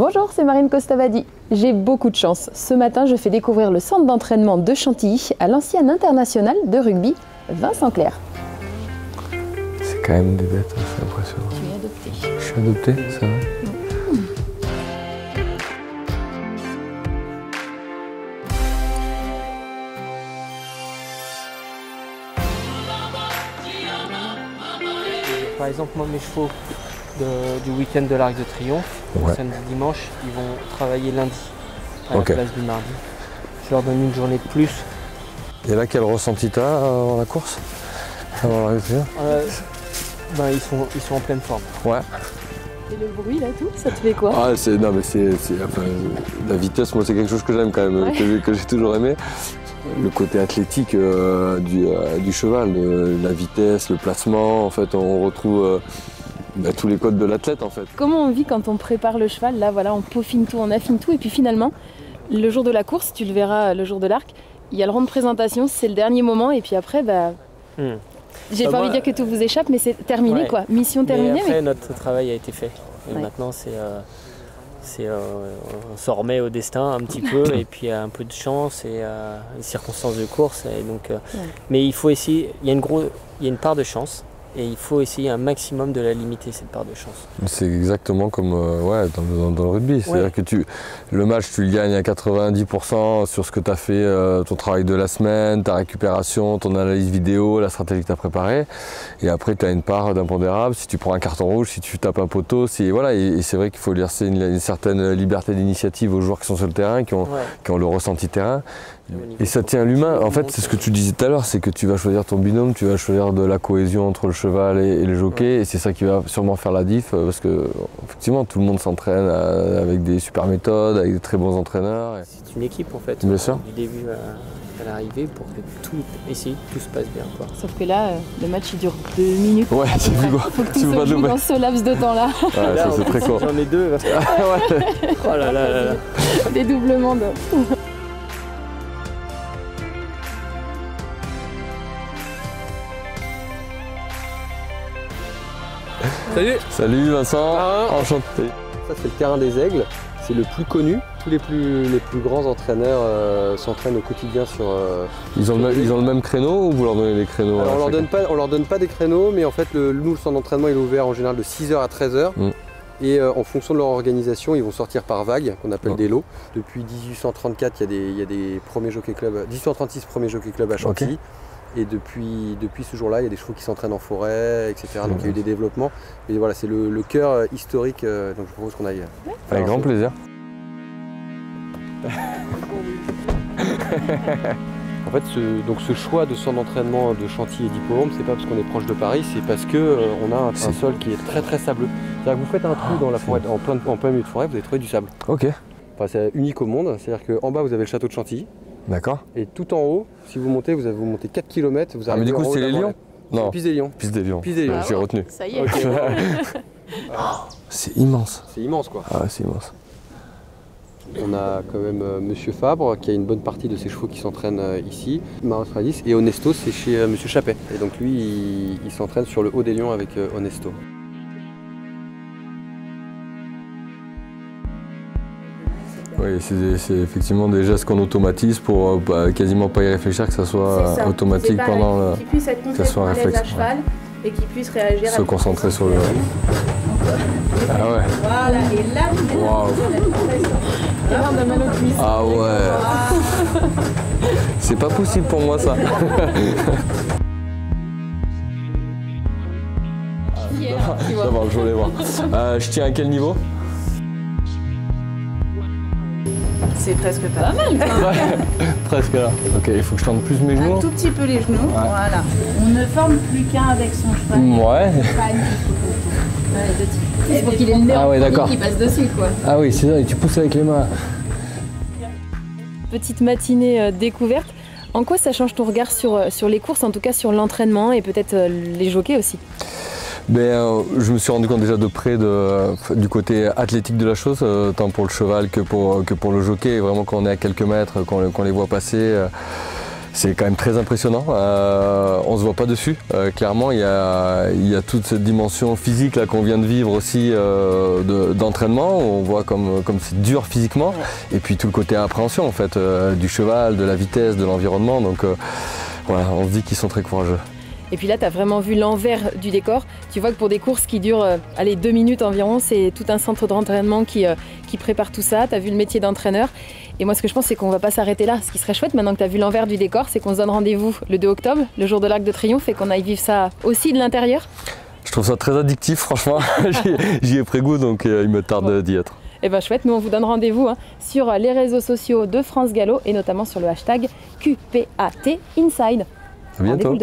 Bonjour, c'est Marine Costavadi. J'ai beaucoup de chance. Ce matin, je fais découvrir le centre d'entraînement de Chantilly à l'ancien international de rugby, Vincent Clerc. C'est quand même des bêtes, c'est impressionnant. Tu es adopté. Je suis adopté, c'est vrai. Par exemple, moi, mes chevaux du week-end de l'Arc de Triomphe, samedi, dimanche, ils vont travailler lundi à la place du mardi. Je leur donne une journée de plus. Et là, quel ressenti t'as avant la course, avant l'Arc de Triomphe? Ils sont en pleine forme. Ouais. Et le bruit là, tout, ça te fait quoi? Ah, non, mais enfin, la vitesse, moi, c'est quelque chose que j'aime quand même, que j'ai toujours aimé. Le côté athlétique du cheval, la vitesse, le placement, en fait, on retrouve tous les codes de l'athlète, en fait. Comment on vit quand on prépare le cheval? Là, voilà, on peaufine tout, on affine tout, et puis finalement, le jour de la course, tu le verras le jour de l'Arc, il y a le rang de présentation, c'est le dernier moment, et puis après, j'ai pas envie de dire que tout vous échappe, mais c'est terminé, quoi. Mission terminée. Mais après, notre travail a été fait. Et maintenant, on s'en remet au destin un petit peu, et puis un peu de chance et les circonstances de course. Et donc, mais il faut essayer, il y a une part de chance. Et il faut essayer un maximum de la limiter, cette part de chance. C'est exactement comme dans le rugby. C'est-à-dire que le match, tu le gagnes à 90% sur ce que tu as fait, ton travail de la semaine, ta récupération, ton analyse vidéo, la stratégie que tu as préparée. Et après, tu as une part d'impondérable. Si tu prends un carton rouge, si tu tapes un poteau, et c'est vrai qu'il faut laisser une certaine liberté d'initiative aux joueurs qui sont sur le terrain, qui ont le ressenti terrain. Et ça tient à l'humain. En fait, c'est ce que tu disais tout à l'heure, c'est que tu vas choisir ton binôme, tu vas choisir de la cohésion entre le cheval et le jockey, et c'est ça qui va sûrement faire la diff, parce que effectivement, tout le monde s'entraîne avec des super méthodes, avec des très bons entraîneurs. C'est une équipe en fait, bien sûr. Du début à l'arrivée, pour que tout se passe bien, quoi. Sauf que là, le match il dure 2 minutes. Ouais, c'est plus quoi. Faut que tout se joue dans ce laps de temps là. Ouais, ça c'est très court. J'en ai deux. Oh là là là là. Dédoublement de... Salut. Salut Vincent, enchanté. Ça c'est le terrain des Aigles, c'est le plus connu. Tous les plus grands entraîneurs s'entraînent au quotidien sur... Ils ont le même créneau ou vous leur donnez des créneaux? Alors, on leur donne pas des créneaux, mais en fait nous le centre d'entraînement il est ouvert en général de 6h à 13h. Et en fonction de leur organisation, ils vont sortir par vagues, qu'on appelle des lots. Depuis 1834, il y a des premiers jockey clubs, 1836 premiers jockey clubs à Chantilly. Et depuis ce jour-là, il y a des chevaux qui s'entraînent en forêt, etc. Donc il y a eu des développements. Et voilà, c'est le cœur historique, donc je propose qu'on aille. Avec grand plaisir. En fait, ce choix de centre d'entraînement de Chantilly et d'Hippodrome, c'est pas parce qu'on est proche de Paris, c'est parce qu'on a un sol qui est très très sableux. C'est-à-dire que vous faites un trou dans la forêt, en plein milieu de forêt, vous allez trouver du sable. Ok. Enfin, c'est unique au monde, c'est-à-dire qu'en bas vous avez le château de Chantilly. D'accord. Et tout en haut, si vous montez, vous montez 4 km, vous arrivez mais du coup c'est les lions? Non. Piste des Lions. Piste des Lions. J'ai retenu. Ça y est. Okay, c'est immense. C'est immense quoi. Ah c'est immense. On a quand même Monsieur Fabre qui a une bonne partie de ses chevaux qui s'entraînent ici, Maros Radis, et Honesto c'est chez Monsieur Chappet. Et donc lui il s'entraîne sur le haut des lions avec Honesto. Oui, c'est effectivement des gestes qu'on automatise pour quasiment pas y réfléchir, que ça soit automatique pendant le... que ça soit un réflexe à cheval et qu'il puisse réagir. Se concentrer sur le... Ah ouais. Voilà, et là vous Ah ouais. C'est pas possible pour moi ça. Je voulais voir. Je tiens à quel niveau? C'est presque pas mal. Presque là. Ok, il faut que je tende plus mes genoux. Un tout petit peu les genoux, voilà. On ne forme plus qu'un avec son cheval. Ouais. Il faut qu'il ait le nez qui passe dessus, quoi. Ah oui, c'est ça, et tu pousses avec les mains. Petite matinée découverte. En quoi ça change ton regard sur les courses, en tout cas sur l'entraînement et peut-être les jockeys aussi? Je me suis rendu compte déjà de près du côté athlétique de la chose, tant pour le cheval que pour le jockey. Et vraiment quand on est à quelques mètres, qu'on les voit passer, c'est quand même très impressionnant. On se voit pas dessus. Clairement, il y a toute cette dimension physique là qu'on vient de vivre aussi d'entraînement. On voit comme c'est dur physiquement. Et puis tout le côté appréhension en fait, du cheval, de la vitesse, de l'environnement. Donc voilà, on se dit qu'ils sont très courageux. Et puis là, tu as vraiment vu l'envers du décor. Tu vois que pour des courses qui durent 2 minutes environ, c'est tout un centre d'entraînement qui prépare tout ça. Tu as vu le métier d'entraîneur. Et moi, ce que je pense, c'est qu'on ne va pas s'arrêter là. Ce qui serait chouette, maintenant que tu as vu l'envers du décor, c'est qu'on se donne rendez-vous le 2 octobre, le jour de l'Arc de Triomphe, et qu'on aille vivre ça aussi de l'intérieur. Je trouve ça très addictif, franchement. J'y ai pris goût, donc il me tarde d'y être. Eh bien chouette, nous on vous donne rendez-vous sur les réseaux sociaux de France Gallo et notamment sur le hashtag QPAT Inside. À bientôt.